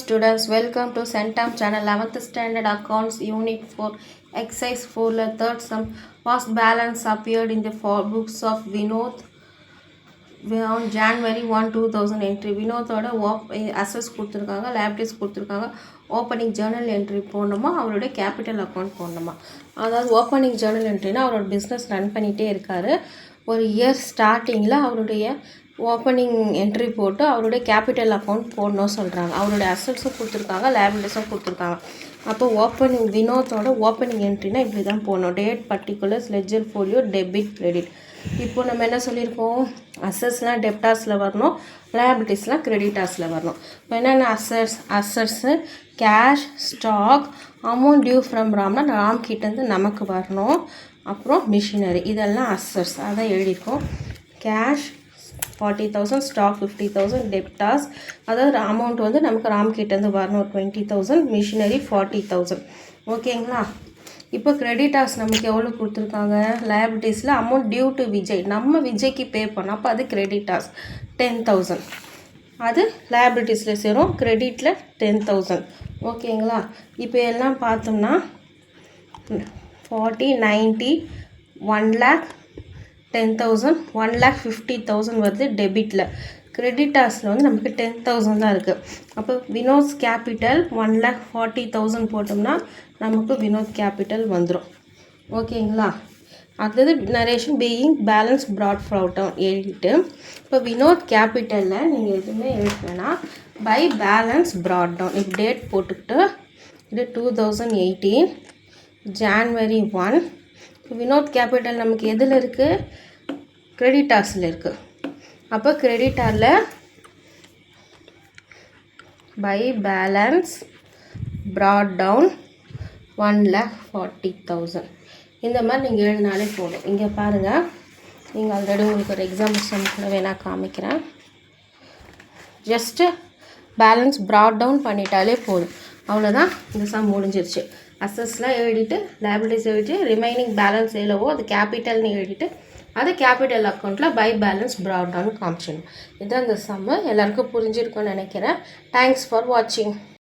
students, welcome to Centum channel 11th standard accounts unit 4 exercise 4 la third sum. Past balance appeared in the books of Vinod on January 1 2000 entry. வினோத்தோட assess கொடுத்துருக்காங்க, liabilities கொடுத்துருக்காங்க. Opening Journal entry போடணுமா, அவருடைய capital account போடணுமா. அதாவது opening Journal என்ட்ரினா அவரோட business run பண்ணிகிட்டே இருக்கார். ஒரு இயர் ஸ்டார்டிங்கில் அவருடைய ஓப்பனிங் என்ட்ரி போட்டு அவருடைய கேபிட்டல் அக்கௌண்ட் போடணும் சொல்கிறாங்க. அவருடைய அசட்ஸும் கொடுத்துருக்காங்க, லைபிலிட்டிஸும் கொடுத்துருக்காங்க. அப்போ வினோத்தோட ஓப்பனிங் என்ட்ரினா இப்படி தான் போடணும். Date, particulars, ledger folio, debit, credit. இப்போ நம்ம என்ன சொல்லியிருக்கோம், அசட்ஸ்லாம் டெப்டாஸில் வரணும், லைபிலிட்டிஸ்லாம் கிரெடிட்டாஸில் வரணும். இப்போ என்னென்ன assets cash, stock, amount due from ராம்னா ராம் கிட்டேருந்து நமக்கு வரணும். அப்புறம் மிஷினரி, இதெல்லாம் அசட்ஸ், அதான் எழுதியிருக்கோம். கேஷ் 40,000, ஸ்டாக் 50,000, டெப்டாஸ் அதாவது அமௌண்ட் வந்து நமக்கு ராம் கிட்டேருந்து வரணும் 20,000, மிஷினரி 40,000. ஓகேங்களா. இப்போ கிரெடிட்டாஸ் நமக்கு எவ்வளோ கொடுத்துருக்காங்க, லைபிலிட்டிஸில் அமௌண்ட் டியூ டு விஜய், நம்ம விஜய்க்கு பே பண்ணோம், அப்போ அது கிரெடிட்டாஸ் 10,000, அது லைபிலிட்டிஸில் சேரும், கிரெடிட்டில் 10,000. ஓகேங்களா. இப்போ எல்லாம் பார்த்தோம்னா 40, 90, 1 lakh, 10,000, 1,50,000 வருது டெபிட்டில். கிரெடிட்டாஸில் வந்து நமக்கு 10,000 தான் இருக்குது. அப்போ வினோத் கேபிட்டல் 1,40,000 போட்டோம்னா நமக்கு வினோத் கேபிட்டல் வந்துடும். ஓகேங்களா. அடுத்தது narration being balance broad out எழுதிட்டு, இப்போ வினோத் கேபிட்டலில் நீங்கள் எதுவுமே எழுதுனா பை பேலன்ஸ் ப்ராட் டவுன், இப்போ டேட் போட்டுக்கிட்டு இது 2018 January 1. வினோத் கேபிட்டல் நமக்கு எதில் இருக்குது, கிரெடிட்டாஸில் இருக்குது. அப்போ கிரெடிட்டாரில் பை பேலன்ஸ் ப்ராட் டவுன் 1,40,000 இந்த மாதிரி நீங்கள் எழுதினாலே போதும். இங்கே பாருங்கள், நீங்கள் ஆல்ரெடி உங்களுக்கு ஒரு எக்ஸாம்பிள் சம் கூட வேணால் காமிக்கிறேன். ஜஸ்ட்டு பேலன்ஸ் ப்ராட் டவுன் பண்ணிட்டாலே போதும், அவ்வளோதான். இந்த சம் முடிஞ்சிருச்சு. அசஸ்லாம் எழுதிட்டு, லைபிலிட்டிஸ் எழுதிட்டு, ரிமைனிங் பேலன்ஸ் எவ்வளவோ அது கேபிட்டல்னு எழுதிட்டு, அது கேபிட்டல் அக்கௌண்ட்டில் பை பேலன்ஸ் ப்ராட் டவுன் காமிச்சிடணும். இதுதான் இந்த சம்மு. எல்லாருக்கும் புரிஞ்சிருக்கும்னு நினைக்கிறேன். தேங்க்ஸ் ஃபார் வாட்சிங்.